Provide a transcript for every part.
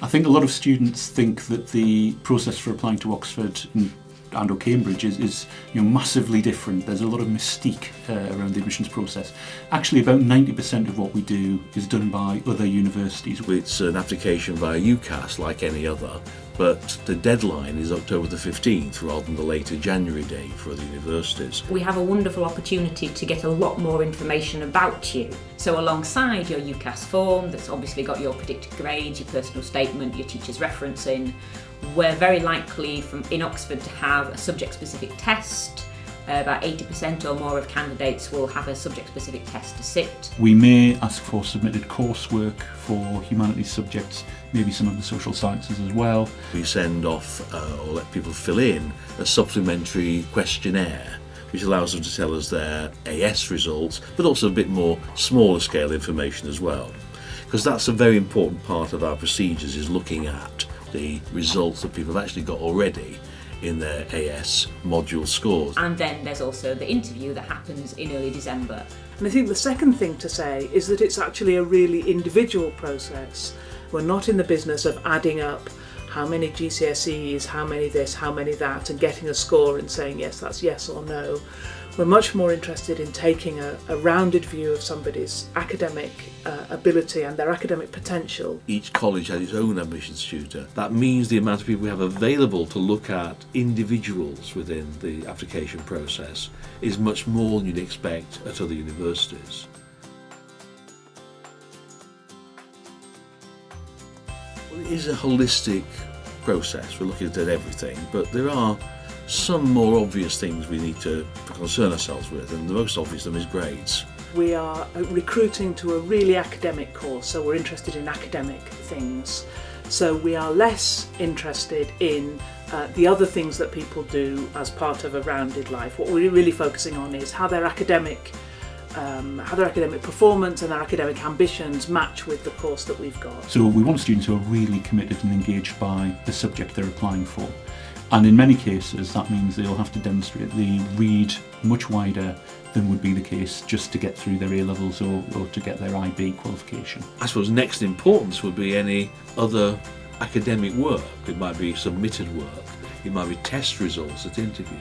think a lot of students think that the process for applying to Oxford and or Cambridge is massively different. There's a lot of mystique around the admissions process. Actually, about 90% of what we do is done by other universities. It's an application via UCAS like any other, but the deadline is October the 15th rather than the later January date for the universities. We have a wonderful opportunity to get a lot more information about you. So alongside your UCAS form, that's obviously got your predicted grades, your personal statement, your teacher's referencing, we're very likely in Oxford to have a subject-specific test. About 80% or more of candidates will have a subject-specific test to sit. We may ask for submitted coursework for humanities subjects, maybe some of the social sciences as well. We send off or let people fill in a supplementary questionnaire which allows them to tell us their AS results, but also a bit more smaller scale information as well. Because that's a very important part of our procedures, is looking at the results that people have actually got already in their AS module scores. And then there's also the interview that happens in early December. And I think the second thing to say is that it's actually a really individual process. We're not in the business of adding up how many GCSEs, how many this, how many that, and getting a score and saying yes, that's yes or no. We're much more interested in taking a rounded view of somebody's academic ability and their academic potential. Each college has its own admissions tutor. That means the amount of people we have available to look at individuals within the application process is much more than you'd expect at other universities. Well, it is a holistic process. We're looking at everything, but there are some more obvious things we need to concern ourselves with, and the most obvious of them is grades. We are recruiting to a really academic course, so we're interested in academic things. So we are less interested in the other things that people do as part of a rounded life. What we're really focusing on is how their academic performance and their academic ambitions match with the course that we've got. So we want students who are really committed and engaged by the subject they're applying for. And in many cases, that means they'll have to demonstrate they read much wider than would be the case just to get through their A-levels or to get their IB qualification. I suppose next in importance would be any other academic work. It might be submitted work, it might be test results at interview.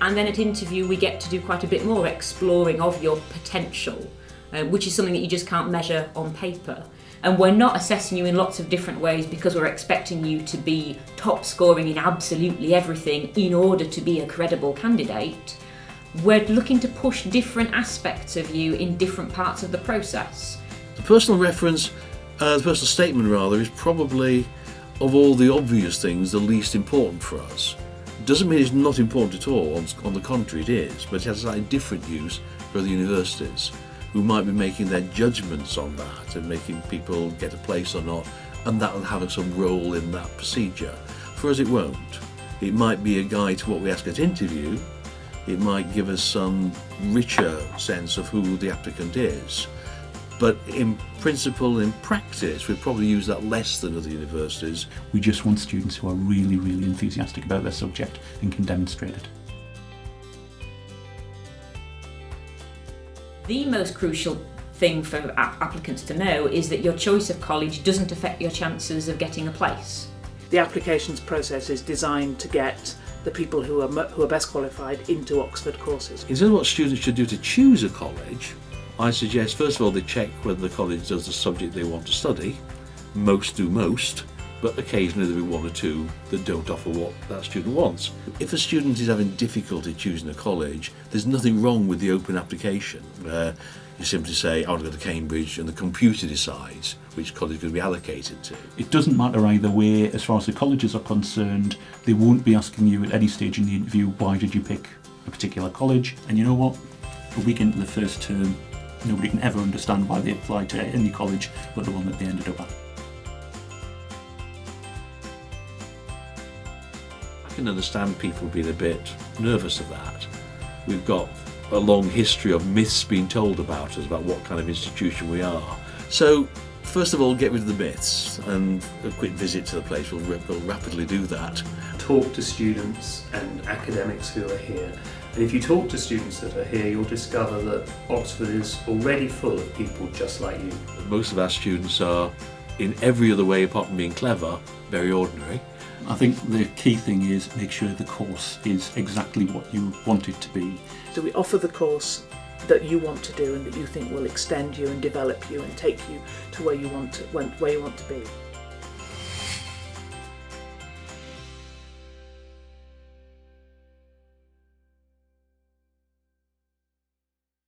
And then at interview we get to do quite a bit more exploring of your potential, which is something that you just can't measure on paper. And we're not assessing you in lots of different ways because we're expecting you to be top scoring in absolutely everything in order to be a credible candidate. We're looking to push different aspects of you in different parts of the process. The personal reference, the personal statement rather, is probably, of all the obvious things, the least important for us. Doesn't mean it's not important at all, on the contrary it is, but it has a slightly different use for the universities, who might be making their judgments on that and making people get a place or not, and that will have some role in that procedure. For us it won't. It might be a guide to what we ask at interview, it might give us some richer sense of who the applicant is, but in principle, in practice, we probably use that less than other universities. We just want students who are really, really enthusiastic about their subject and can demonstrate it. The most crucial thing for applicants to know is that your choice of college doesn't affect your chances of getting a place. The applications process is designed to get the people who are best qualified into Oxford courses. In terms of what students should do to choose a college, I suggest first of all they check whether the college does the subject they want to study. Most do most, but occasionally there'll be one or two that don't offer what that student wants. If a student is having difficulty choosing a college, there's nothing wrong with the open application, where you simply say, I want to go to Cambridge, and the computer decides which college is going to be allocated to. It doesn't matter either way, as far as the colleges are concerned. They won't be asking you at any stage in the interview, why did you pick a particular college? And you know what? A week into the first term, nobody can ever understand why they applied to any college but the one that they ended up at. I can understand people being a bit nervous of that. We've got a long history of myths being told about us, about what kind of institution we are. So, first of all, get rid of the myths, and a quick visit to the place will rapidly do that. Talk to students and academics who are here. And if you talk to students that are here, you'll discover that Oxford is already full of people just like you. Most of our students are in every other way apart from being clever, very ordinary. I think the key thing is make sure the course is exactly what you want it to be. So we offer the course that you want to do and that you think will extend you and develop you and take you to where you want to be.